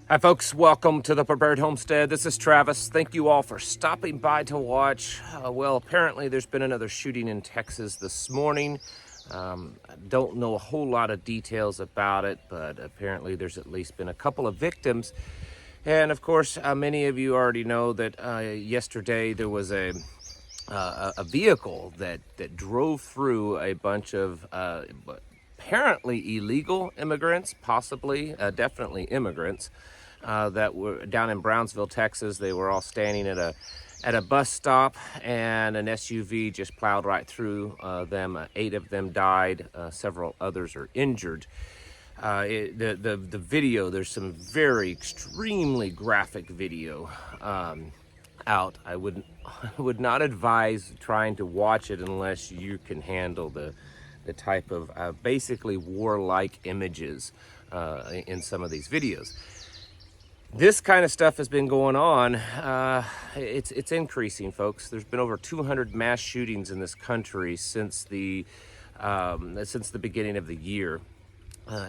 Hi folks, welcome to the Prepared Homestead. This is Travis. Thank you all for stopping by to watch. Well, apparently there's been another shooting in Texas this morning. I don't know a whole lot of details about it, but apparently there's at least been a couple of victims. And of course, many of you already know that yesterday there was a vehicle that drove through a bunch of apparently illegal immigrants, possibly, definitely immigrants, that were down in Brownsville, Texas. They were all standing at a bus stop, and an SUV just plowed right through them. 8 of them died. Several others are injured. The video, there's some very extremely graphic video out. I would not advise trying to watch it unless you can handle the type of basically warlike images in some of these videos. This kind of stuff has been going on. It's increasing, folks. There's been over 200 mass shootings in this country since the beginning of the year.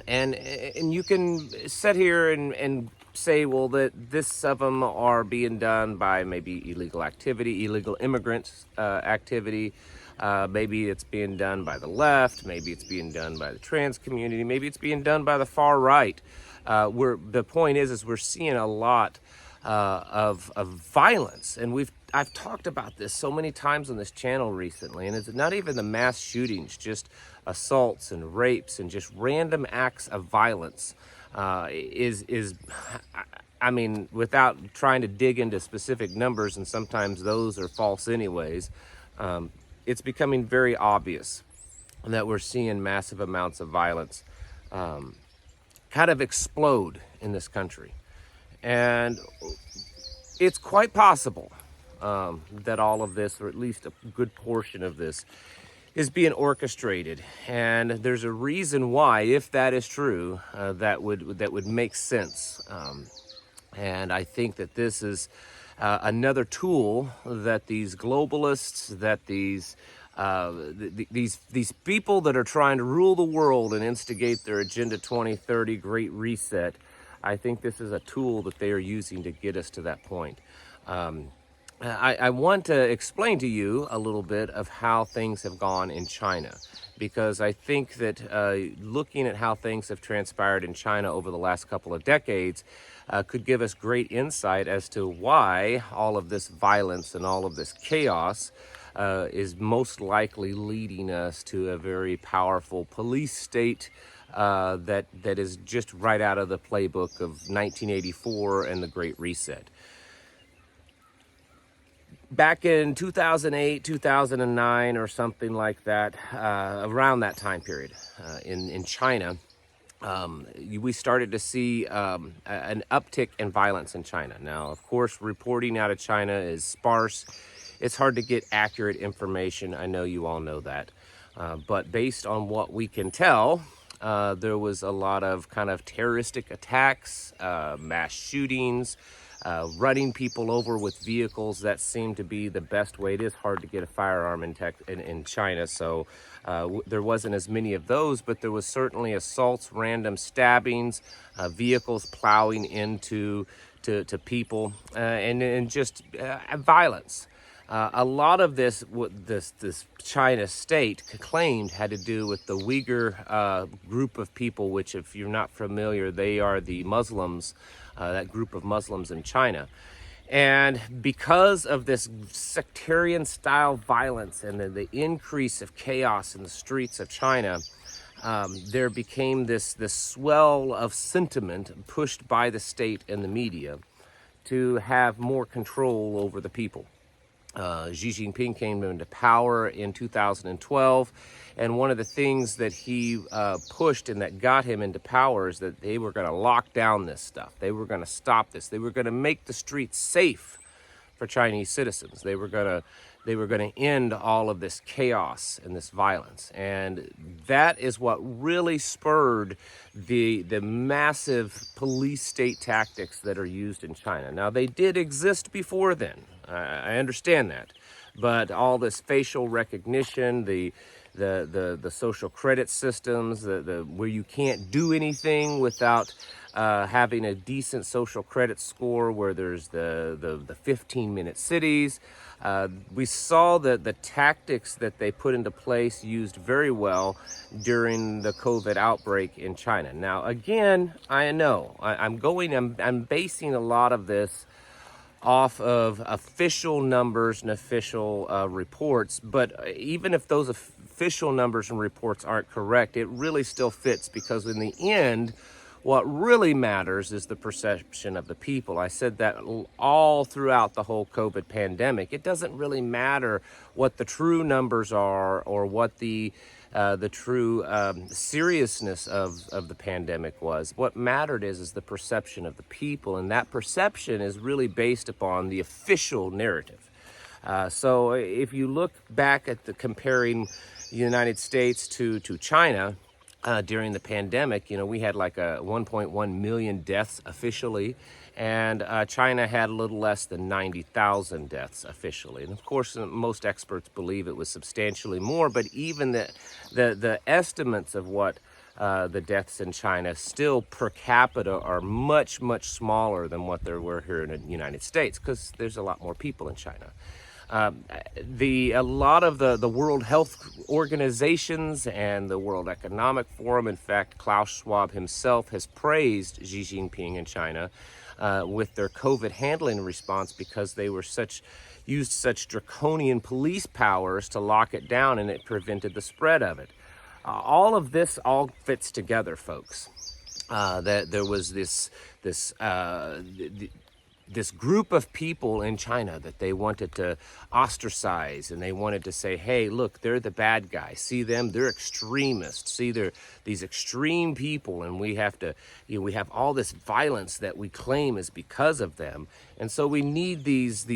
And you can sit here and say, well, that this of them are being done by maybe illegal activity, illegal immigrant activity. Maybe it's being done by the left. Maybe it's being done by the trans community. Maybe it's being done by the far right. The point is we're seeing a lot of violence, and I've talked about this so many times on this channel recently, and it's not even the mass shootings, just assaults and rapes and just random acts of violence I mean, without trying to dig into specific numbers, and sometimes those are false anyways, it's becoming very obvious that we're seeing massive amounts of violence kind of explode in this country. And it's quite possible that all of this, or at least a good portion of this, is being orchestrated. And there's a reason why, if that is true, that would make sense. And I think that this is another tool that these globalists, that these people that are trying to rule the world and instigate their Agenda 2030 Great Reset, I think this is a tool that they are using to get us to that point. I want to explain to you a little bit of how things have gone in China, because I think that looking at how things have transpired in China over the last couple of decades could give us great insight as to why all of this violence and all of this chaos is most likely leading us to a very powerful police state that is just right out of the playbook of 1984 and the Great Reset. Back in 2008, 2009, or something like that, around that time period in China, we started to see an uptick in violence in China. Now, of course, reporting out of China is sparse. It's hard to get accurate information. I know you all know that. But based on what we can tell, there was a lot of kind of terroristic attacks, mass shootings, running people over with vehicles. That seemed to be the best way. It is hard to get a firearm in China, so there wasn't as many of those, but there was certainly assaults, random stabbings, vehicles plowing into people, and just violence. A lot of this China state claimed had to do with the Uyghur group of people, which, if you're not familiar, they are the Muslims, that group of Muslims in China. And because of this sectarian style violence and the increase of chaos in the streets of China, there became this swell of sentiment pushed by the state and the media to have more control over the people. Xi Jinping came into power in 2012, and one of the things that he pushed and that got him into power is that they were going to lock down this stuff. They were going to stop this. They were going to make the streets safe for Chinese citizens. They were going to end all of this chaos and this violence. And that is what really spurred the massive police state tactics that are used in China. Now, they did exist before then. I understand that. But all this facial recognition, the the social credit systems, the where you can't do anything without having a decent social credit score, where there's the 15-minute cities. We saw that the tactics that they put into place used very well during the COVID outbreak in China. Now, again, I know I'm basing a lot of this off of official numbers and official reports, but even if those official numbers and reports aren't correct, it really still fits, because in the end, what really matters is the perception of the people. I said that all throughout the whole COVID pandemic. It doesn't really matter what the true numbers are, or what the true seriousness of the pandemic was. What mattered is the perception of the people, and that perception is really based upon the official narrative. So if you look back at comparing the United States to China, during the pandemic, we had like 1.1 million deaths officially, and China had a little less than 90,000 deaths officially. And of course, most experts believe it was substantially more, but even the estimates of what the deaths in China still per capita are much, much smaller than what there were here in the United States, because there's a lot more people in China. A lot of the World Health Organizations and the World Economic Forum, in fact, Klaus Schwab himself has praised Xi Jinping in China with their COVID handling response, because they used such draconian police powers to lock it down, and it prevented the spread of it. All of this all fits together, folks. That there was this group of people in China that they wanted to ostracize, and they wanted to say, hey, look, they're the bad guys. See them? They're extremists. See, they're these extreme people, and we have we have all this violence that we claim is because of them. And so we need these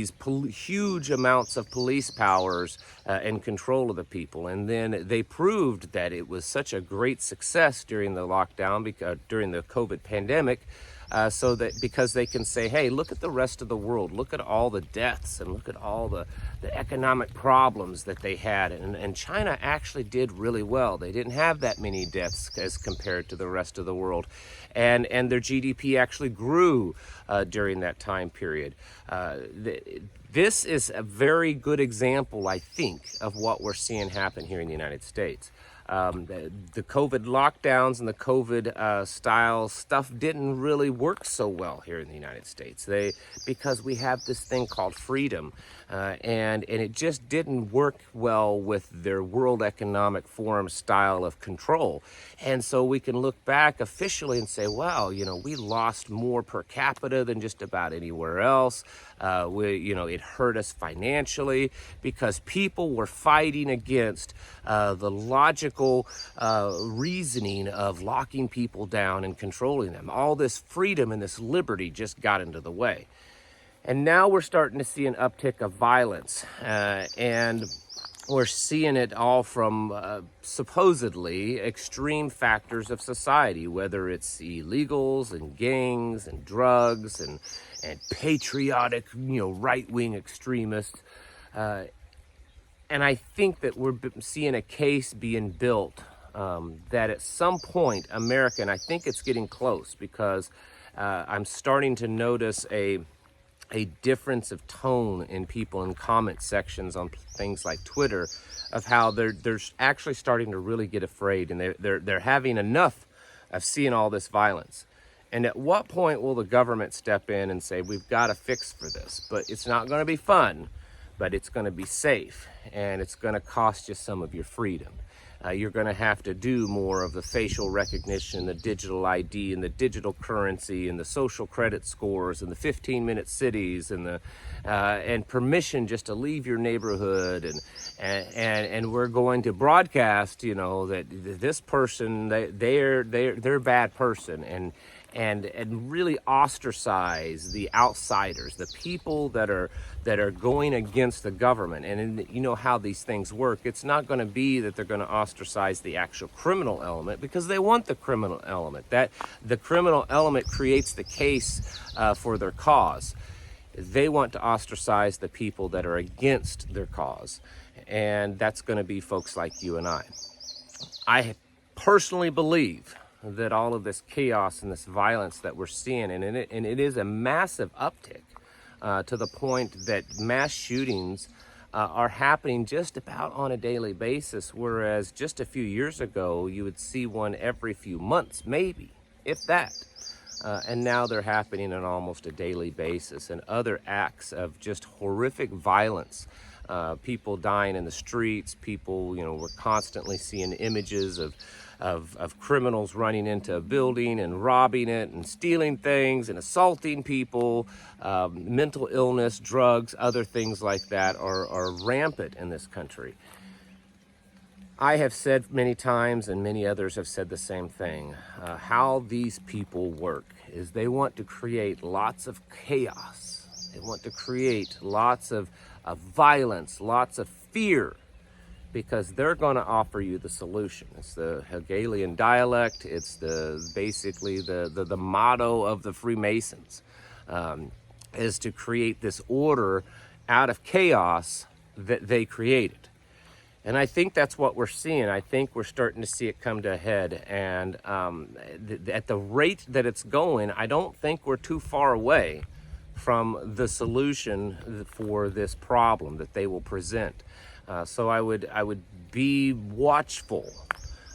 huge amounts of police powers and control of the people. And then they proved that it was such a great success during the lockdown, during the COVID pandemic, so that because they can say, hey, look at the rest of the world, look at all the deaths, and look at all the economic problems that they had. And China actually did really well. They didn't have that many deaths as compared to the rest of the world. And their GDP actually grew during that time period. This is a very good example, I think, of what we're seeing happen here in the United States. The COVID lockdowns and the COVID style stuff didn't really work so well here in the United States. Because we have this thing called freedom, and it just didn't work well with their World Economic Forum style of control. And so we can look back officially and say, wow, we lost more per capita than just about anywhere else. It hurt us financially because people were fighting against the logical reasoning of locking people down and controlling them. All this freedom and this liberty just got into the way. And now we're starting to see an uptick of violence, and we're seeing it all from supposedly extreme factors of society, whether it's illegals and gangs and drugs and patriotic, right-wing extremists. And I think that we're seeing a case being built that at some point America, and I think it's getting close, because I'm starting to notice a difference of tone in people in comment sections on things like Twitter, of how they're actually starting to really get afraid, and they're having enough of seeing all this violence. And at what point will the government step in and say, we've got a fix for this? But it's not going to be fun, but it's going to be safe, and it's going to cost you some of your freedom. You're going to have to do more of the facial recognition, the digital ID, and the digital currency, and the social credit scores, and the 15-minute cities, and and permission just to leave your neighborhood, and we're going to broadcast, that this person, they're a bad person, and really ostracize the outsiders, the people that are going against the government. And you know how these things work. It's not going to be that they're going to ostracize the actual criminal element, because they want the criminal element. That the criminal element creates the case for their cause. They want to ostracize the people that are against their cause. And that's going to be folks like you and I. I personally believe that all of this chaos and this violence that we're seeing, and it is a massive uptick to the point that mass shootings are happening just about on a daily basis, whereas just a few years ago, you would see one every few months, maybe, if that. And now they're happening on almost a daily basis, and other acts of just horrific violence. People dying in the streets, people, we're constantly seeing images of criminals running into a building and robbing it and stealing things and assaulting people. Mental illness, drugs, other things like that are rampant in this country. I have said many times, and many others have said the same thing, how these people work is they want to create lots of chaos. They want to create lots of violence, lots of fear, because they're going to offer you the solution. It's the Hegelian dialect. It's basically the motto of the Freemasons, is to create this order out of chaos that they created. And I think that's what we're seeing. I think we're starting to see it come to a head. And at the rate that it's going, I don't think we're too far away from the solution for this problem that they will present. So I would be watchful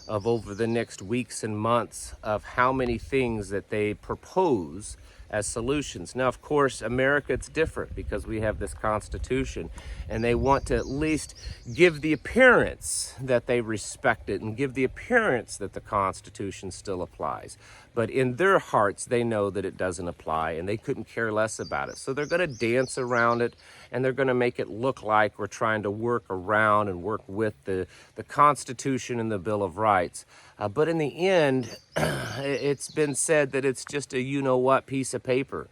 of over the next weeks and months of how many things that they propose as solutions. Now, of course, America, it's different because we have this Constitution, and they want to at least give the appearance that they respect it and give the appearance that the Constitution still applies. But in their hearts, they know that it doesn't apply, and they couldn't care less about it. So they're going to dance around it, and they're going to make it look like we're trying to work around and work with the Constitution and the Bill of Rights. But in the end, it's been said that it's just a you-know-what piece of paper.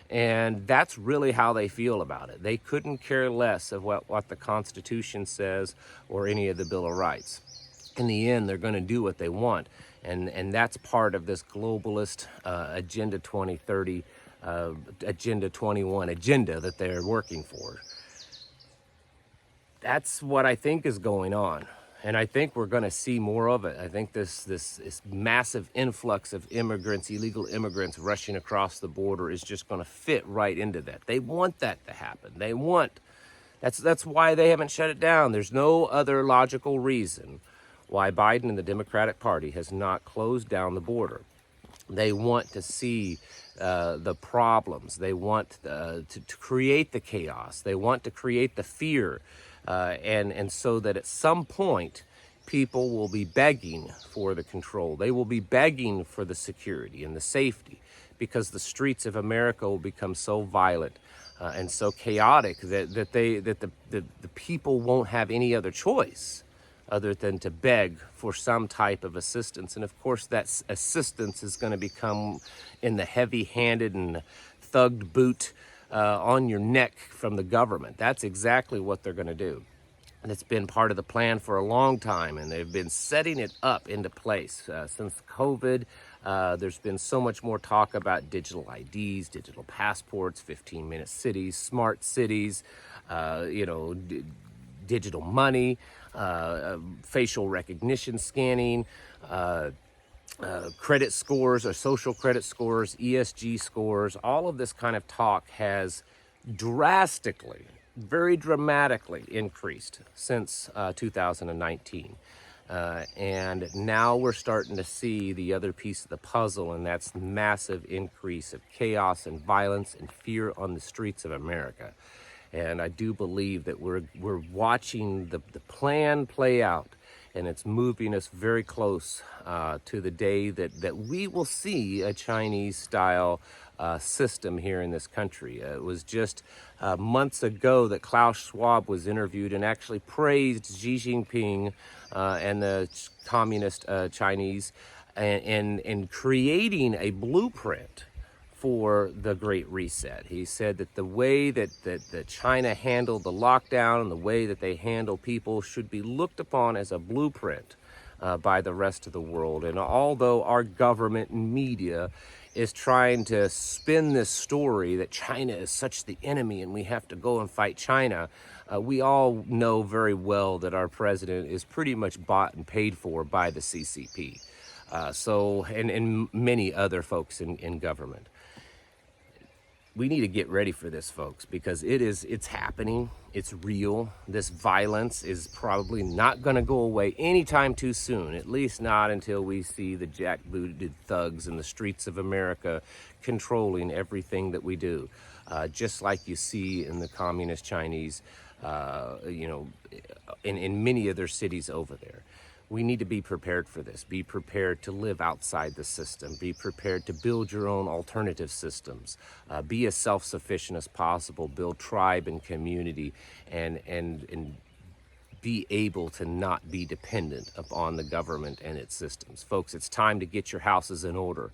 And that's really how they feel about it. They couldn't care less of what the Constitution says or any of the Bill of Rights. In the end, they're going to do what they want. And that's part of this globalist Agenda 2030, Agenda 21 agenda that they're working for. That's what I think is going on. And I think we're going to see more of it. I think this massive influx of immigrants, illegal immigrants rushing across the border is just going to fit right into that. They want that to happen. That's why they haven't shut it down. There's no other logical reason why Biden and the Democratic Party has not closed down the border. They want to see the problems. They want to create the chaos. They want to create the fear. And so that at some point, people will be begging for the control. They will be begging for the security and the safety, because the streets of America will become so violent and so chaotic that the people won't have any other choice other than to beg for some type of assistance. And of course, that assistance is going to become in the heavy-handed and thugged boot on your neck from the government. That's exactly what they're going to do. And it's been part of the plan for a long time, and they've been setting it up into place since COVID. There's been so much more talk about digital IDs, digital passports, 15-minute cities, smart cities, digital money, facial recognition scanning, credit scores or social credit scores, ESG scores. All of this kind of talk has drastically, very dramatically increased since 2019. And now we're starting to see the other piece of the puzzle, and that's the massive increase of chaos and violence and fear on the streets of America. And I do believe that we're watching the plan play out, and it's moving us very close to the day that we will see a Chinese-style system here in this country. It was just months ago that Klaus Schwab was interviewed and actually praised Xi Jinping and the communist Chinese in creating a blueprint for the Great Reset. He said that the way that China handled the lockdown and the way that they handle people should be looked upon as a blueprint by the rest of the world. And although our government and media is trying to spin this story that China is such the enemy and we have to go and fight China. We all know very well that our president is pretty much bought and paid for by the CCP. And many other folks in government. We need to get ready for this, folks, because it's happening. It's real. This violence is probably not going to go away anytime too soon, at least not until we see the jackbooted thugs in the streets of America controlling everything that we do, just like you see in the communist Chinese, in many of their cities over there. We need to be prepared for this. Be prepared to live outside the system. Be prepared to build your own alternative systems. Be as self-sufficient as possible. Build tribe and community, and be able to not be dependent upon the government and its systems. Folks, it's time to get your houses in order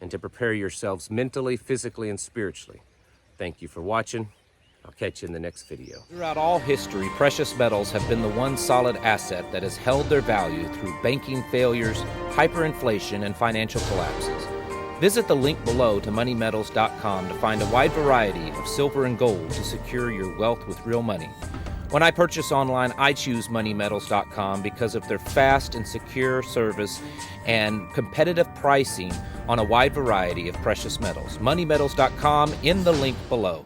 and to prepare yourselves mentally, physically, and spiritually. Thank you for watching. I'll catch you in the next video. Throughout all history, precious metals have been the one solid asset that has held their value through banking failures, hyperinflation, and financial collapses. Visit the link below to moneymetals.com to find a wide variety of silver and gold to secure your wealth with real money. When I purchase online, I choose moneymetals.com because of their fast and secure service and competitive pricing on a wide variety of precious metals. Moneymetals.com in the link below.